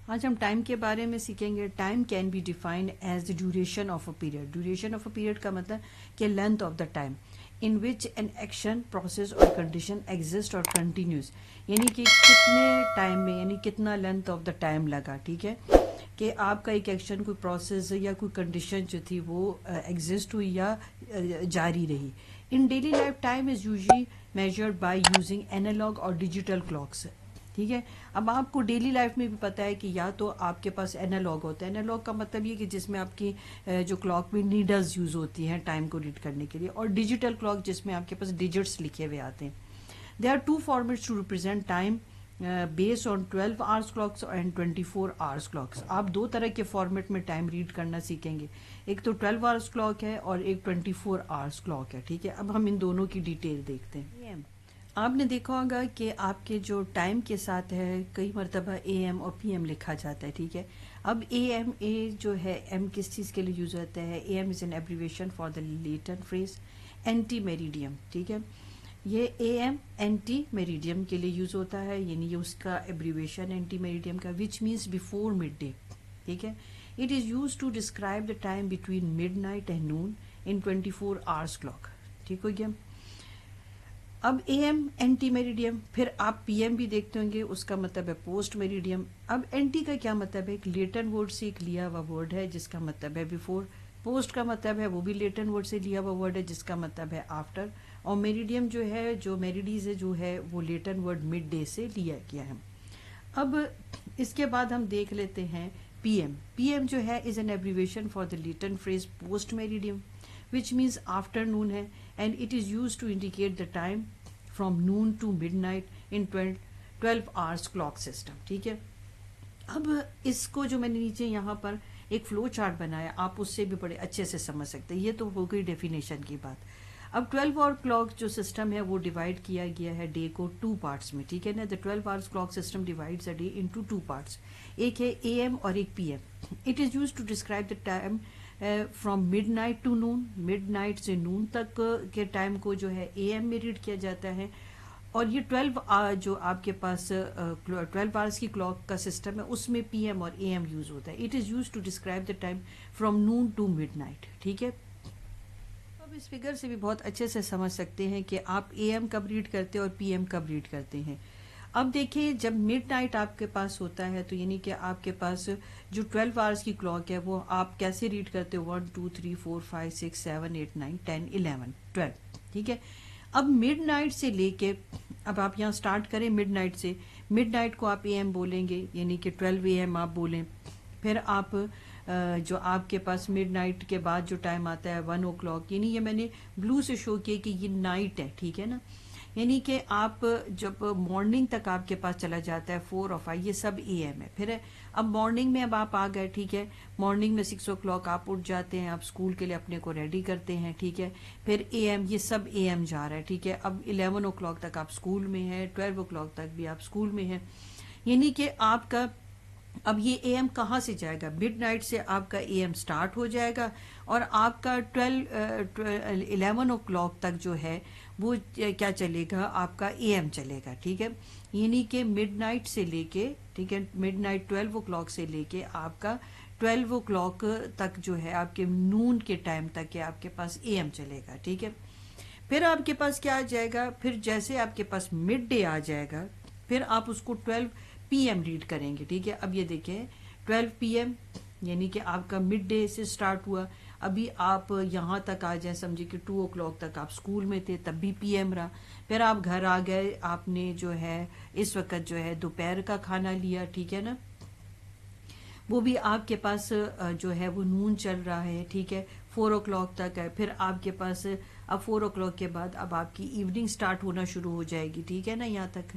آج ہم ٹائم کے بارے میں سیکھیں گے. Time can be defined as the duration of a period. Duration of a period کا مطلب کہ length of the time in which an action process or condition exist or continues, یعنی کہ کتنے ٹائم میں، یعنی کتنا لینتھ آف دا ٹائم لگا. ٹھیک ہے کہ آپ کا ایک ایکشن، کوئی پروسیس یا کوئی کنڈیشن جو تھی وہ ایگزسٹ ہوئی یا جاری رہی. In daily life time is usually measured by using analog اور ڈیجیٹل کلاکس. ٹھیک ہے. اب آپ کو ڈیلی لائف میں بھی پتہ ہے کہ یا تو آپ کے پاس اینالاگ ہوتا ہے. اینالاگ کا مطلب یہ کہ جس میں آپ کی جو کلاک میں نیڈلز یوز ہوتی ہیں ٹائم کو ریڈ کرنے کے لیے، اور ڈیجیٹل کلاک جس میں آپ کے پاس ڈیجٹس لکھے ہوئے آتے ہیں. They are two formats to represent time base on 12 hours clocks and 24 hours clocks. آپ دو طرح کے فارمیٹ میں ٹائم ریڈ کرنا سیکھیں گے. ایک تو 12 hours clock ہے اور ایک 24 hours clock ہے. ٹھیک ہے. اب ہم ان دونوں کی ڈیٹیل دیکھتے ہیں. آپ نے دیکھا ہوگا کہ آپ کے جو ٹائم کے ساتھ ہے کئی مرتبہ اے ایم اور پی ایم لکھا جاتا ہے. ٹھیک ہے. اب اے ایم، اے جو ہے ایم کس چیز کے لیے یوز ہوتا ہے؟ A M is an abbreviation for the Latin phrase ante meridiem. ٹھیک ہے. یہ اے ایم اینٹی میریڈیم کے لیے یوز ہوتا ہے، یعنی یہ اس کا ایبریویشن اینٹی میریڈیم کا، which means before midday. ٹھیک ہے. It is use to describe the time between midnight and noon in 24 hours clock. ٹھیک ہو گیا. اب اے ایم اینٹی میریڈیم، پھر آپ پی ایم بھی دیکھتے ہوں گے، اس کا مطلب ہے پوسٹ میریڈیم. اب اینٹی کا کیا مطلب ہے؟ ایک لیٹن ورڈ سے ایک لیا ہوا ورڈ ہے جس کا مطلب ہے بیفور. پوسٹ کا مطلب ہے وہ بھی لیٹن ورڈ سے لیا ہوا ورڈ ہے جس کا مطلب ہے آفٹر. اور میریڈیم جو ہے، جو میریڈیز ہے جو ہے، وہ لیٹن ورڈ مڈ ڈے سے لیا گیا ہے. اب اس کے بعد ہم دیکھ لیتے ہیں پی ایم. پی ایم جو ہے is an abbreviation for the Latin phrase post meridiem which means after noon ہے، and it is use to indicate the time from noon to midnight in 12 hours clock system. ٹھیک ہے. اب اس کو جو میں نے نیچے یہاں پر ایک فلو چارٹ بنایا، آپ اس سے بھی بڑے اچھے سے سمجھ سکتے ہیں. یہ تو ہو گئی ڈیفینیشن کی بات. اب 12 hour clock جو سسٹم ہے وہ ڈیوائڈ کیا گیا ہے ڈے کو 2 parts میں. ٹھیک ہے نا. دا 12 hours clock system divides a day into 2 parts. ایک ہے اے ایم اور ایک P M. It is use to describe the time from midnight to noon. Midnight سے نون تک کے ٹائم کو جو ہے اے ایم میں ریڈ کیا جاتا ہے. اور یہ 12 جو آپ کے پاس 12 hours کی کلاک کا سسٹم ہے اس میں پی ایم اور اے ایم یوز ہوتا ہے. It is use to describe the time from noon to midnight. ٹھیک ہے. اب اس فگر سے بھی بہت اچھے سے سمجھ سکتے ہیں کہ آپ اے ایم کب ریڈ کرتے ہیں اور پی ایم کب ریڈ کرتے ہیں. اب دیکھیں جب مڈ نائٹ آپ کے پاس ہوتا ہے تو یعنی کہ آپ کے پاس جو 12 hours کی کلاک ہے وہ آپ کیسے ریڈ کرتے ہو؟ 1 2 3 4 5 6 7 8 9 10 11 12. ٹھیک ہے. اب مڈ نائٹ سے لے کے، اب آپ یہاں سٹارٹ کریں مڈ نائٹ سے. مڈ نائٹ کو آپ اے ایم بولیں گے، یعنی کہ 12 اے ایم آپ بولیں. پھر آپ جو آپ کے پاس مڈ نائٹ کے بعد جو ٹائم آتا ہے 1 o'clock، یعنی یہ میں نے بلو سے شو کیا کہ یہ نائٹ ہے. ٹھیک ہے نا. یعنی کہ آپ جب مارننگ تک آپ کے پاس چلا جاتا ہے 4 اور 5، یہ سب اے ایم ہے. پھر اب مارننگ میں اب آپ آ گئے. ٹھیک ہے. مارننگ میں 6 o'clock آپ اٹھ جاتے ہیں، آپ اسکول کے لیے اپنے کو ریڈی کرتے ہیں. ٹھیک ہے. پھر اے ایم، یہ سب اے ایم جا رہا ہے. ٹھیک ہے. اب 11 o'clock تک آپ اسکول میں ہیں، 12 o'clock تک بھی آپ اسکول میں ہیں. یعنی کہ آپ کا اب یہ اے ایم کہاں سے جائے گا؟ مڈ نائٹ سے آپ کا اے ایم سٹارٹ ہو جائے گا اور آپ کا 11 o'clock تک جو ہے وہ کیا چلے گا؟ آپ کا اے ایم چلے گا. ٹھیک ہے. یعنی کہ مڈ نائٹ سے لے کے، ٹھیک ہے، مڈ نائٹ 12 o'clock سے لے کے آپ کا 12 o'clock تک جو ہے آپ کے نون کے ٹائم تک کے آپ کے پاس اے ایم چلے گا. ٹھیک ہے. پھر آپ کے پاس کیا آ جائے گا؟ پھر جیسے آپ کے پاس مڈ ڈے آ جائے گا پھر آپ اس کو 12 پی ایم ریڈ کریں گے. ٹھیک ہے. اب یہ دیکھیں 12 پی ایم یعنی کہ آپ کا مڈ ڈے سے سٹارٹ ہوا. ابھی آپ یہاں تک آ جائیں، سمجھے کہ 2 o'clock تک آپ اسکول میں تھے تب بھی پی ایم رہا. پھر آپ گھر آ گئے، آپ نے جو ہے اس وقت جو ہے دوپہر کا کھانا لیا. ٹھیک ہے نا. وہ بھی آپ کے پاس جو ہے وہ نون چل رہا ہے. ٹھیک ہے. 4 o'clock تک ہے. پھر آپ کے پاس اب 4 o'clock کے بعد اب آپ کی ایوننگ سٹارٹ ہونا شروع ہو جائے گی. ٹھیک ہے نا. یہاں تک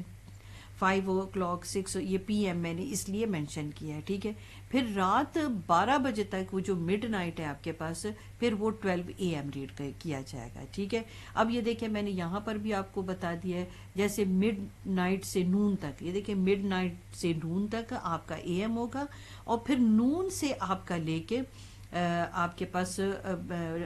5 o'clock 6 یہ پی ایم میں نے اس لیے مینشن کیا ہے. ٹھیک ہے. پھر رات 12 بجے تک وہ جو مڈ نائٹ ہے آپ کے پاس، پھر وہ 12 اے ایم ریڈ کیا جائے گا. ٹھیک ہے. اب یہ دیکھیں میں نے یہاں پر بھی آپ کو بتا دیا ہے، جیسے مڈ نائٹ سے نون تک، یہ دیکھیں مڈ نائٹ سے نون تک آپ کا اے ایم ہوگا، اور پھر نون سے آپ کا لے کے آپ کے پاس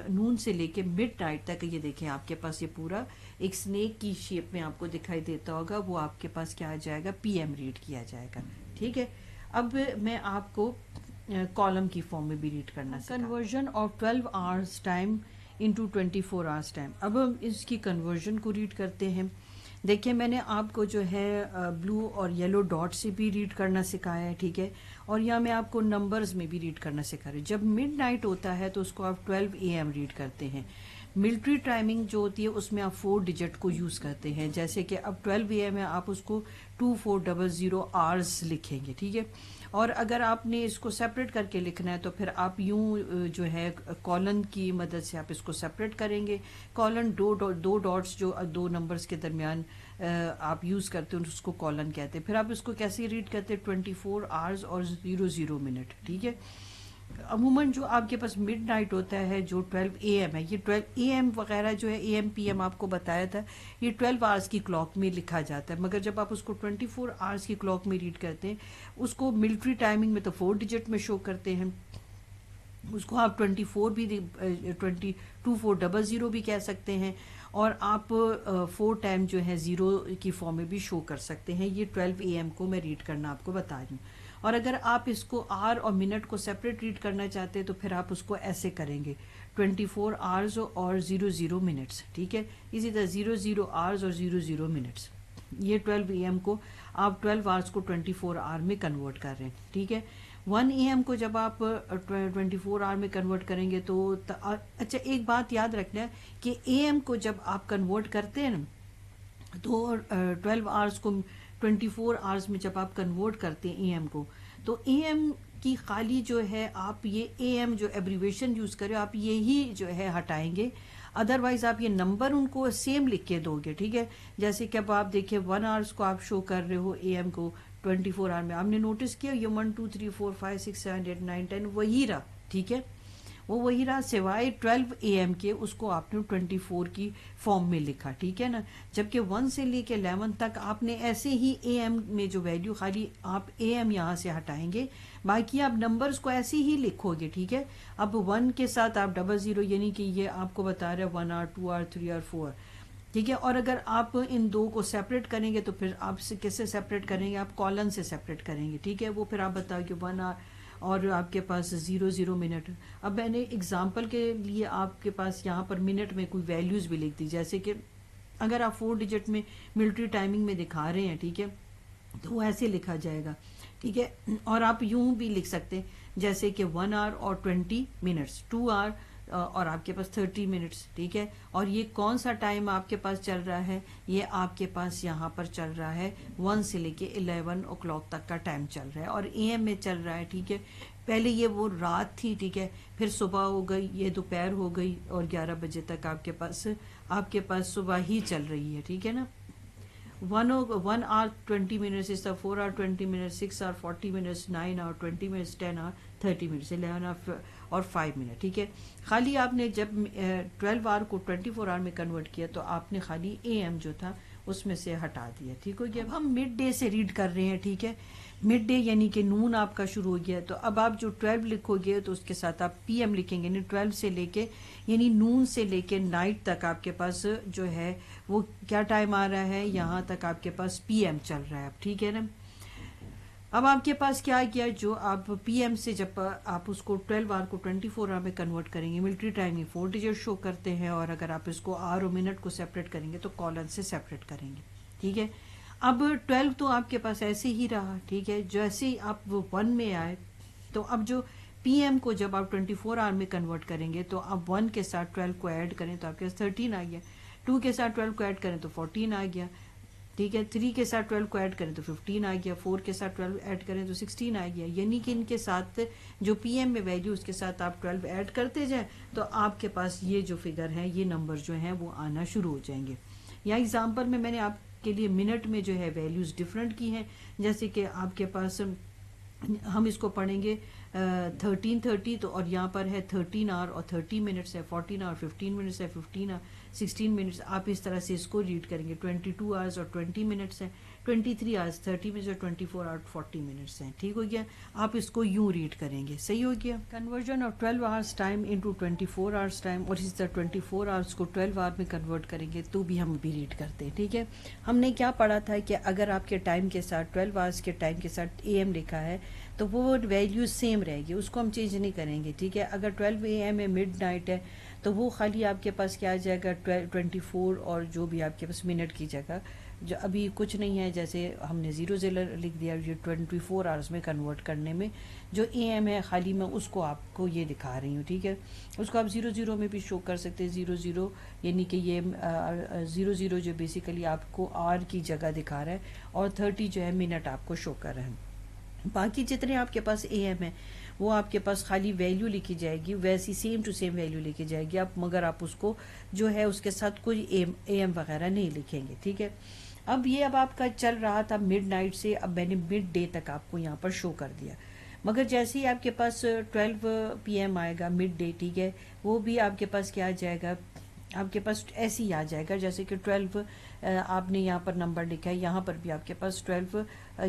نون سے لے کے مڈ نائٹ تک، یہ دیکھیں آپ کے پاس یہ پورا ایک سنیک کی شیپ میں آپ کو دکھائی دیتا ہوگا، وہ آپ کے پاس کیا آ جائے گا؟ پی ایم ریڈ کیا جائے گا. ٹھیک ہے. اب میں آپ کو کالم کی فارم میں بھی ریڈ کرنا conversion of 12 hours time into 24 hours time. اب ہم اس کی کنورژن کو ریڈ کرتے ہیں. دیکھیں میں نے آپ کو جو ہے بلو اور یلو ڈاٹ سے بھی ریڈ کرنا سکھایا ہے, ٹھیک ہے, اور یہاں میں آپ کو نمبرز میں بھی ریڈ کرنا سکھا رہی ہوں. جب مڈ نائٹ ہوتا ہے تو اس کو آپ 12 AM ریڈ کرتے ہیں. ملٹری ٹائمنگ جو ہوتی ہے اس میں آپ 4 ڈیجٹ کو یوز کرتے ہیں, جیسے کہ اب 12 AM ہے, آپ اس کو 2400 hours لکھیں گے, ٹھیک ہے. اور اگر آپ نے اس کو سیپریٹ کر کے لکھنا ہے تو پھر آپ یوں جو ہے کالن کی مدد سے آپ اس کو سیپریٹ کریں گے. کالن دو ڈاٹس جو دو نمبرز کے درمیان آپ یوز کرتے ہیں اس کو کالن کہتے ہیں. پھر آپ اس کو کیسے ریڈ کرتے ہیں 24 hours اور 00 منٹ, ٹھیک ہے. عموماً جو آپ کے پاس مڈ نائٹ ہوتا ہے جو 12 AM ہے, یہ 12 AM وغیرہ جو ہے AM PM آپ کو بتایا تھا, یہ 12 hours کی کلاک میں لکھا جاتا ہے. مگر جب آپ اس کو 24 hours کی کلاک میں ریڈ کرتے ہیں اس کو ملٹری ٹائمنگ میں تو 4 ڈیجٹ میں شو کرتے ہیں. اس کو آپ 24 بھی 2400 بھی کہہ سکتے ہیں, اور آپ 4 ٹائم جو ہے 0 کی فارم میں بھی شو کر سکتے ہیں. یہ 12 AM کو میں ریڈ کرنا آپ کو بتا رہی ہوں. اور اگر آپ اس کو آر اور منٹ کو سیپریٹ ریڈ کرنا چاہتے ہیں تو پھر آپ اس کو ایسے کریں گے 24 hours اور 00 منٹس, ٹھیک ہے. اسی طرح 00 hours اور 00 منٹس. یہ 12 AM کو آپ 12 hours کو 24 hour میں کنورٹ کر رہے ہیں, ٹھیک ہے. 1 AM کو جب آپ 24 hour میں کنورٹ کریں گے تو اچھا ایک بات یاد رکھنا ہے کہ AM کو جب آپ کنورٹ کرتے ہیں نا تو 12 hours کو 24 hours میں جب آپ کنورٹ کرتے ہیں AM کو, تو AM کی خالی جو ہے آپ یہ AM جو ایبریویشن یوز کرے آپ یہی جو ہے ہٹائیں گے, ادروائز آپ یہ نمبر ان کو سیم لکھ کے دو گے, ٹھیک ہے. جیسے کہ اب آپ دیکھیں 1 hours کو آپ شو کر رہے ہو AM کو 24 hour میں, آپ نے نوٹس کیا یہ 1 2 3 4 5 6 7 8 9 10 وہی رہا, ٹھیک ہے, وہ وہی رہا سوائے 12 AM کے, اس کو آپ نے 24 کی فارم میں لکھا, ٹھیک ہے نا. جبکہ 1 سے لے کے 11 تک آپ نے ایسے ہی AM میں جو ویلیو خالی آپ AM یہاں سے ہٹائیں گے, باقی آپ نمبرز کو ایسے ہی لکھو گے, ٹھیک ہے. اب 1 کے ساتھ آپ 00 یعنی کہ یہ آپ کو بتا رہا ہے 1 hour 2 hour 3 hour 4, ٹھیک ہے. اور اگر آپ ان دو کو سیپریٹ کریں گے تو پھر آپ سے کیسے سیپریٹ کریں گے, آپ کالن سے سیپریٹ کریں گے, ٹھیک ہے. وہ پھر آپ بتاؤ کہ 1 hour اور آپ کے پاس 00 منٹ. اب میں نے اگزامپل کے لیے آپ کے پاس یہاں پر منٹ میں کوئی ویلیوز بھی لکھ دی, جیسے کہ اگر آپ 4 ڈیجٹ میں ملٹری ٹائمنگ میں دکھا رہے ہیں, ٹھیک ہے, تو وہ ایسے لکھا جائے گا, ٹھیک ہے. اور آپ یوں بھی لکھ سکتے ہیں جیسے کہ 1 hour اور 20 منٹس, 2 hour اور آپ کے پاس 30 منٹس, ٹھیک ہے. اور یہ کون سا ٹائم آپ کے پاس چل رہا ہے, یہ آپ کے پاس یہاں پر چل رہا ہے 1 سے لے کے 11 o'clock تک کا ٹائم چل رہا ہے, اور AM میں چل رہا ہے, ٹھیک ہے. پہلے یہ وہ رات تھی, ٹھیک ہے, پھر صبح ہو گئی, یہ دوپہر ہو گئی, اور 11 بجے تک آپ کے پاس صبح ہی چل رہی ہے, ٹھیک ہے نا. 1 hour 20 minutes is the 4 hour 20 minutes, 6 hour 40 minutes, 9 hour 20 minutes, 10 hour 30 minutes, 11 hour اور 5 منٹ, ٹھیک ہے. خالی آپ نے جب 12 hour کو 24 hour میں کنورٹ کیا تو آپ نے خالی AM جو تھا اس میں سے ہٹا دیا, ٹھیک ہو گیا. اب ہم مڈ ڈے سے ریڈ کر رہے ہیں, ٹھیک ہے. مڈ ڈے یعنی کہ نون آپ کا شروع ہو گیا, تو اب آپ جو 12 لکھو گے تو اس کے ساتھ آپ PM لکھیں گے, یعنی 12 سے لے کے یعنی نون سے لے کے نائٹ تک آپ کے پاس جو ہے وہ کیا ٹائم آ رہا ہے, یہاں تک آپ کے پاس PM چل رہا ہے, ٹھیک ہے نا. اب آپ کے پاس کیا کیا, جو آپ PM سے جب آپ اس کو 12 hour کو 24 hour میں کنورٹ کریں گے, ملٹری ٹائمنگ 4 ڈیجٹ شو کرتے ہیں, اور اگر آپ اس کو آر اور منٹ کو سیپریٹ کریں گے تو کالن سے سیپریٹ کریں گے, ٹھیک ہے. اب 12 تو آپ کے پاس ایسے ہی رہا, ٹھیک ہے. جیسے ہی آپ 1 میں آئے تو اب جو PM کو جب آپ 24 hour میں کنورٹ کریں گے تو آپ 1 کے ساتھ 12 کو ایڈ کریں تو آپ کے پاس 13 آ گیا, 2 کے ساتھ 12 کو ایڈ کریں تو 14 آ گیا, ٹھیک ہے. 3 کے ساتھ 12 کو ایڈ کریں تو 15 آ گیا, 4 کے ساتھ 12 ایڈ کریں تو 16 آ گیا. یعنی کہ ان کے ساتھ جو PM میں ویلیو اس کے ساتھ آپ 12 ایڈ کرتے جائیں تو آپ کے پاس یہ جو فگر ہے, یہ نمبر جو ہیں وہ آنا شروع ہو جائیں گے. یا ایگزامپل میں نے آپ کے لیے منٹ میں جو ہے ویلیوز ڈفرینٹ کی ہیں, جیسے کہ آپ کے پاس ہم اس کو پڑھیں گے 13:30 تو, اور یہاں پر ہے 13 hour اور 30 منٹس ہے, 14 hour 15 منٹس ہے, 15 hour 16 منٹس. آپ اس طرح سے اس کو ریڈ کریں گے. 22 hours اور 20 منٹس ہیں, 23 hours 30 منٹس اور 24 hour 40 منٹس ہیں, ٹھیک ہو گیا. آپ اس کو یوں ریڈ کریں گے, صحیح ہو گیا. Conversion of 12 hours time into 24 hours time, اور اسی طرح 24 hours کو 12 hour میں کنورٹ کریں گے تو بھی ہم بھی ریڈ کرتے ہیں, ٹھیک ہے. ہم نے کیا پڑھا تھا کہ اگر آپ کے ٹائم کے ساتھ 12 hours کے ٹائم کے ساتھ AM لکھا ہے تو وہ ویلیو سیم رہے گی, اس کو ہم چینج نہیں کریں گے, ٹھیک ہے. اگر 12 AM ہے, مڈ نائٹ ہے, تو وہ خالی آپ کے پاس کیا آ جائے گا 24 اور جو بھی آپ کے پاس منٹ کی جگہ, جو ابھی کچھ نہیں ہے, جیسے ہم نے 00 لکھ دیا, یہ 24 آورس میں کنورٹ کرنے میں جو AM ہے خالی میں اس کو آپ کو یہ دکھا رہی ہوں, ٹھیک ہے. اس کو آپ 00 میں بھی شو کر سکتے ہیں, 00 یعنی کہ یہ 00 جو بیسیکلی آپ کو آر کی جگہ دکھا رہا ہے, اور 30 جو ہے منٹ آپ کو شو کر رہے ہیں. باقی جتنے آپ کے پاس AM ہے وہ آپ کے پاس خالی ویلیو لکھی جائے گی, ویسی سیم ٹو سیم ویلیو لکھی جائے گی آپ, مگر آپ اس کو جو ہے اس کے ساتھ کوئی AM وغیرہ نہیں لکھیں گے, ٹھیک ہے. اب یہ اب آپ کا چل رہا تھا مڈ نائٹ سے, اب میں نے مڈ ڈے تک آپ کو یہاں پر شو کر دیا, مگر جیسے ہی آپ کے پاس 12 PM آئے گا مڈ ڈے, ٹھیک ہے, وہ بھی آپ کے پاس کیا آ جائے گا, آپ کے پاس ایسے ہی آ جائے گا جیسے کہ 12 آپ نے یہاں پر نمبر لکھا ہے, یہاں پر بھی آپ کے پاس 12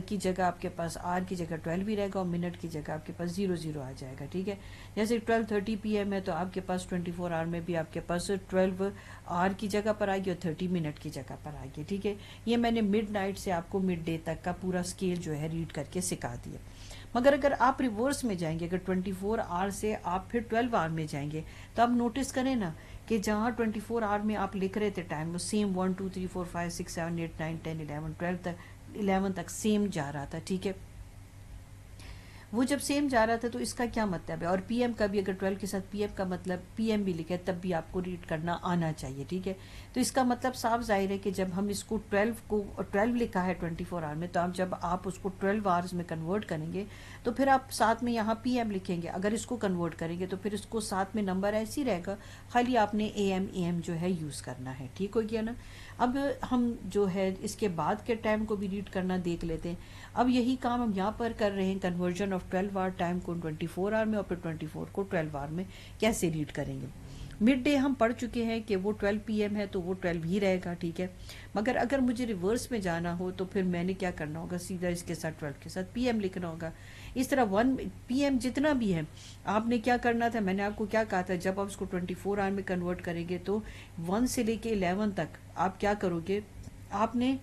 کی جگہ آپ کے پاس آر کی جگہ 12 ہی رہے گا, اور منٹ کی جگہ آپ کے پاس 00 آ جائے گا, ٹھیک ہے. جیسے 12:30 PM ہے تو آپ کے پاس 24 آور میں بھی آپ کے پاس 12 آر کی جگہ پر آئے گی اور 30 منٹ کی جگہ پر آئے گی, ٹھیک ہے. یہ میں نے مڈ نائٹ سے آپ کو مڈ ڈے تک کا پورا اسکیل جو ہے ریڈ کر کے سکھا دیا. مگر اگر آپ ریورس میں جائیں گے, اگر 24 آور سے آپ پھر 12 آور میں جائیں گے, تو آپ نوٹس کریں نا کہ جہاں 24 آور میں آپ لکھ رہے تھے ٹائم, وہ سیم 1 2 3 4 5 6 7 8 9 10 11 12 تک 11 تک سیم جا رہا تھا, ٹھیک ہے. وہ جب سیم جا رہا تھا تو اس کا کیا مطلب ہے, اور پی ایم کا بھی اگر 12 کے ساتھ پی ایم کا مطلب پی ایم بھی لکھے تب بھی آپ کو ریڈ کرنا آنا چاہیے, ٹھیک ہے. تو اس کا مطلب صاف ظاہر ہے کہ جب ہم اس کو 12 لکھا ہے 24 آور میں, تو آپ جب آپ اس کو 12 آورز میں کنورٹ کریں گے تو پھر آپ ساتھ میں یہاں پی ایم لکھیں گے. اگر اس کو کنورٹ کریں گے تو پھر اس کو ساتھ میں نمبر ایسے ہی رہے گا, خالی آپ نے اے ایم جو ہے یوز کرنا ہے, ٹھیک ہو گیا نا. اب ہم جو ہے اس کے بعد کے ٹائم کو بھی ریڈ کرنا دیکھ لیتے ہیں. اب یہی کام ہم یہاں پر کر رہے ہیں, کنورژن آف 12 آور ٹائم کو 24 آور میں, اور پھر 24 کو 12 آور میں کیسے ریڈ کریں گے. مڈ ڈے ہم پڑھ چکے ہیں کہ وہ 12 PM ہے تو وہ 12 ہی رہے گا, ٹھیک ہے. مگر اگر مجھے ریورس میں جانا ہو تو پھر میں نے کیا کرنا ہوگا, سیدھا اس کے ساتھ 12 کے ساتھ پی ایم لکھنا ہوگا. اس طرح 1 PM جتنا بھی ہے آپ نے کیا کرنا تھا, میں نے آپ کو کیا کہا تھا, جب آپ اس کو 24 آور میں کنورٹ کریں گے تو 1 سے لے کے 11 تک آپ کیا کرو گے, آپ نے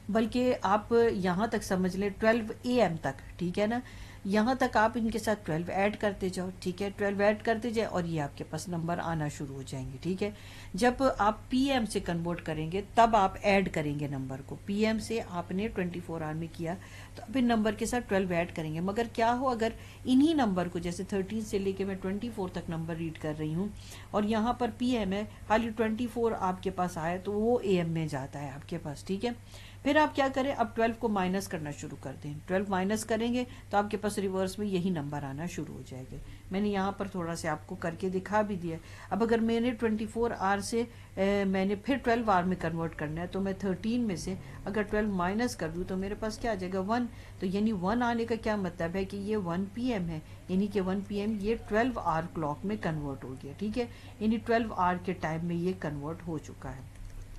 بلکہ آپ یہاں تک سمجھ لیں 12 AM تک, ٹھیک ہے نا, یہاں تک آپ ان کے ساتھ 12 ایڈ کرتے جاؤ, ٹھیک ہے. 12 ایڈ کرتے جائے اور یہ آپ کے پاس نمبر آنا شروع ہو جائیں گے, ٹھیک ہے. جب آپ پی ایم سے کنورٹ کریں گے تب آپ ایڈ کریں گے نمبر کو. پی ایم سے آپ نے 24 آور میں کیا تو اب ان نمبر کے ساتھ 12 ایڈ کریں گے. مگر کیا ہو اگر انہی نمبر کو, جیسے 13 سے لے کے میں 24 تک نمبر ریڈ کر رہی ہوں, اور یہاں پر پی ایم ہے, خالی 24 آپ کے پاس آیا تو وہ اے ایم میں جاتا ہے آپ کے پاس, ٹھیک ہے. پھر آپ کیا کریں, اب 12 کو مائنس کرنا شروع کر دیں. 12 مائنس کریں گے تو آپ کے پاس ریورس میں یہی نمبر آنا شروع ہو جائے گا. میں نے یہاں پر تھوڑا سا آپ کو کر کے دکھا بھی دیا. اب اگر میں نے 24 آور سے میں نے پھر 12 آور میں کنورٹ کرنا ہے, تو میں 13 میں سے اگر 12 مائنس کر دوں تو میرے پاس کیا آ جائے گا 1. تو یعنی 1 آنے کا کیا مطلب ہے کہ یہ 1 PM ہے, یعنی کہ 1 PM یہ 12 آور کلاک میں کنورٹ ہو گیا, ٹھیک ہے. یعنی 12 آور کے ٹائم میں یہ کنورٹ ہو چکا ہے,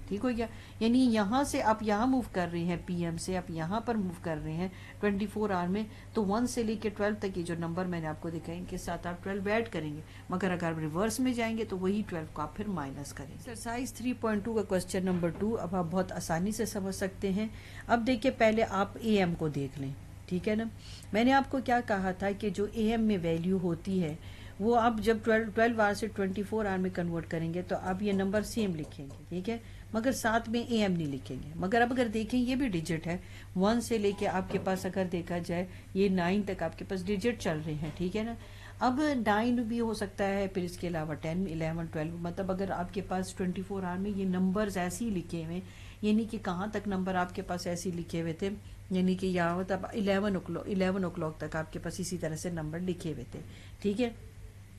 ٹھیک ہو گیا. یعنی یہاں سے آپ یہاں موو کر رہے ہیں, پی ایم سے آپ یہاں پر موو کر رہے ہیں 24 آور میں, تو 1 سے لے کے 12 تک یہ جو نمبر میں نے آپ کو دکھائے ان کے ساتھ آپ 12 ایڈ کریں گے. مگر اگر ریورس میں جائیں گے تو وہی 12 کو آپ پھر مائنس کریں گے. ایکسرسائز 3.2 کا کوسچن نمبر 2 اب آپ بہت آسانی سے سمجھ سکتے ہیں. اب دیکھیے پہلے آپ اے ایم کو دیکھ لیں, ٹھیک ہے نا. میں نے آپ کو کیا کہا تھا کہ جو اے ایم میں ویلیو ہوتی ہے وہ آپ جب 12 آور سے 24 آور میں کنورٹ کریں گے تو آپ یہ نمبر سیم لکھیں گے, ٹھیک ہے, مگر ساتھ میں اے ایم نہیں لکھیں گے. مگر اب اگر دیکھیں یہ بھی ڈیجٹ ہے, 1 سے لے کے آپ کے پاس اگر دیکھا جائے یہ 9 تک آپ کے پاس ڈیجٹ چل رہے ہیں, ٹھیک ہے نا. اب 9 بھی ہو سکتا ہے, پھر اس کے علاوہ 10 11 12, مطلب اگر آپ کے پاس 24 آور میں یہ نمبرز ایسے ہی لکھے ہوئے, یعنی کہ کہاں تک نمبر آپ کے پاس ایسے لکھے ہوئے تھے, یعنی کہ یہاں مطلب 11 او کلاک تک آپ کے پاس اسی طرح سے نمبر لکھے ہوئے تھے, ٹھیک ہے,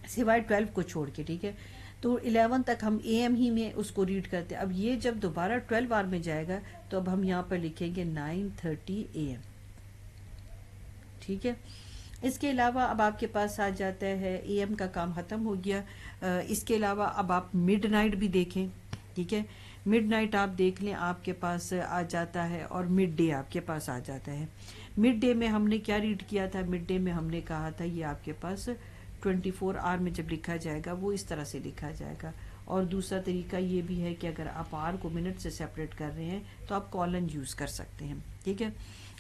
سوائے 12 کو چھوڑ کے, ٹھیک ہے. تو 11 تک ہم اے ایم ہی میں اس کو ریڈ کرتے. اب یہ جب دوبارہ 12 آور میں جائے گا تو اب ہم یہاں پر لکھیں گے 9:30 AM, ٹھیک ہے. اس کے علاوہ اب آپ کے پاس آ جاتا ہے اے ایم کا کام ختم ہو گیا. اس کے علاوہ اب آپ مڈ نائٹ بھی دیکھیں, ٹھیک ہے. مڈ نائٹ آپ دیکھ لیں, آپ کے پاس آ جاتا ہے, اور مڈ ڈے آپ کے پاس آ جاتا ہے. مڈ ڈے میں ہم نے کیا ریڈ کیا تھا, مڈ ڈے میں ہم نے کہا تھا یہ آپ کے پاس 24 آور میں جب لکھا جائے گا وہ اس طرح سے لکھا جائے گا. اور دوسرا طریقہ یہ بھی ہے کہ اگر آپ آر کو منٹ سے سیپریٹ کر رہے ہیں تو آپ کالن یوز کر سکتے ہیں, ٹھیک ہے.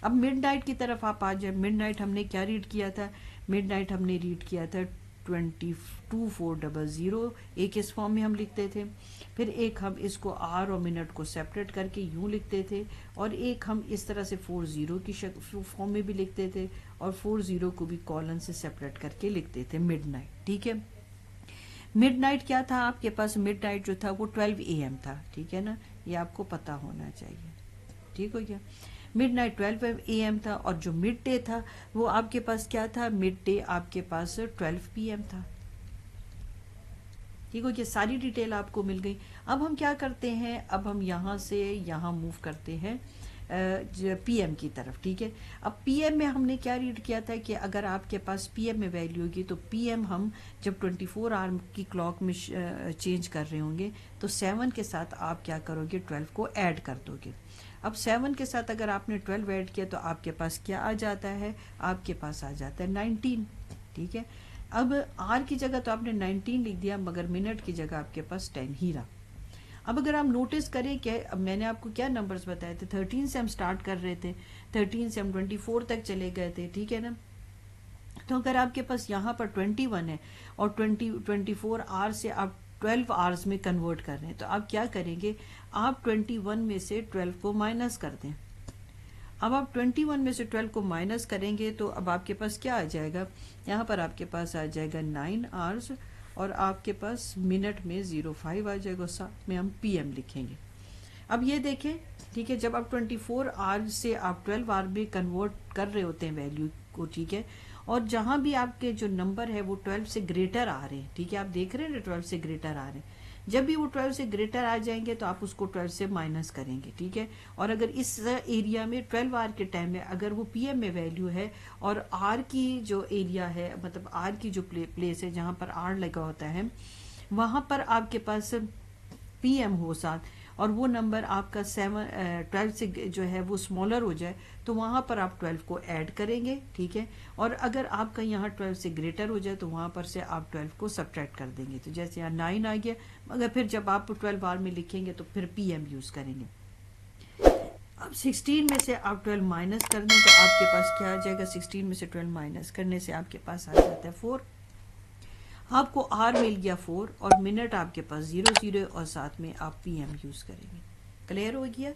اب مڈ نائٹ کی طرف آپ آ جائیں. مڈ نائٹ ہم نے کیا ریڈ کیا تھا؟ مڈ نائٹ ہم نے ریڈ کیا تھا 22400. ایک اس فارم میں ہم لکھتے تھے, پھر ایک ہم اس کو آر اور منٹ کو سیپریٹ کر کے یوں لکھتے تھے, اور ایک ہم اس طرح سے 40 کی فارم میں بھی لکھتے تھے, اور 40 کو بھی کالن سے سیپریٹ کر کے لکھتے تھے مڈ نائٹ. ٹھیک ہے, مڈ نائٹ کیا تھا آپ کے پاس؟ مڈ نائٹ جو تھا وہ 12 AM تھا. ٹھیک ہے نا, یہ آپ کو پتا ہونا چاہیے. ٹھیک ہو گیا, مڈ نائٹ 12 AM تھا, اور جو مڈ ڈے تھا وہ آپ کے پاس کیا تھا؟ مڈ ڈے آپ کے پاس 12 PM تھا. ٹھیک ہو گیا, ساری ڈیٹیل آپ کو مل گئی. اب ہم کیا کرتے ہیں؟ اب ہم یہاں سے یہاں موو کرتے ہیں پی ایم کی طرف. ٹھیک ہے, اب پی ایم میں ہم نے کیا ریڈ کیا تھا کہ اگر آپ کے پاس پی ایم میں ویلیو ہوگی تو پی ایم ہم جب 24 آور کی کلاک میں چینج کر رہے ہوں گے تو 7 کے ساتھ آپ کیا کرو گے؟ 12 کو ایڈ کر دو گے. اب 7 کے ساتھ اگر آپ نے 12 ایڈ کیا تو آپ کے پاس کیا آ جاتا ہے؟ آپ کے پاس آ جاتا ہے 19. ٹھیک ہے, اب آر کی جگہ تو آپ نے 19 لکھ دیا, مگر منٹ کی جگہ آپ کے پاس 10 ہی رہا. اب اگر آپ نوٹس کریں کہ اب میں نے آپ کو کیا نمبرز بتائے تھے, 13 سے ہم سٹارٹ کر رہے تھے, 13 سے ہم 24 تک چلے گئے تھے. ٹھیک ہے نا, تو اگر آپ کے پاس یہاں پر 21 ہے اور 24 آور سے آپ 12 آورز میں کنورٹ کر رہے ہیں, تو آپ کیا کریں گے؟ آپ 21 میں سے 12 کو مائنس کر دیں. اب آپ 21 میں سے 12 کو مائنس کریں گے تو اب آپ کے پاس کیا آ جائے گا؟ یہاں پر آپ کے پاس آ جائے گا 9 آورز, اور آپ کے پاس منٹ میں 05 آ جائے گا, ساتھ میں ہم پی ایم لکھیں گے. اب یہ دیکھیں, ٹھیک ہے, جب آپ 24 آور سے آپ 12 آور میں کنورٹ کر رہے ہوتے ہیں ویلیو کو, ٹھیک ہے, اور جہاں بھی آپ کے جو نمبر ہے وہ 12 سے گریٹر آ رہے ہیں, ٹھیک ہے, آپ دیکھ رہے ہیں 12 سے گریٹر آ رہے ہیں, جب بھی وہ 12 سے گریٹر آ جائیں گے تو آپ اس کو 12 سے مائنس کریں گے. ٹھیک ہے, اور اگر اس ایریا میں 12 آر کے ٹائم میں اگر وہ پی ایم میں ویلیو ہے اور آر کی جو ایریا ہے, مطلب آر کی جو پلیس ہے جہاں پر آر لگا ہوتا ہے, وہاں پر آپ کے پاس پی ایم ہو ساتھ, اور وہ نمبر آپ کا 12 سے جو ہے وہ اسمالر ہو جائے تو وہاں پر آپ 12 کو ایڈ کریں گے. ٹھیک ہے, اور اگر آپ کا یہاں 12 سے گریٹر ہو جائے تو وہاں پر سے آپ 12 کو سبٹریکٹ کر دیں گے. تو جیسے یہاں 9 آ گیا, مگر پھر جب آپ 12 آر میں لکھیں گے تو پھر پی ایم یوز کریں گے. اب 16 میں سے آپ 12 مائنس کر دیں تو آپ کے پاس کیا آ جائے گا؟ 16 میں سے 12 مائنس کرنے سے آپ کے پاس آ جاتا ہے 4. آپ کو آر مل گیا 4, اور منٹ آپ کے پاس 00, اور ساتھ میں آپ پی ایم یوز کریں گے. کلیئر ہو گیا؟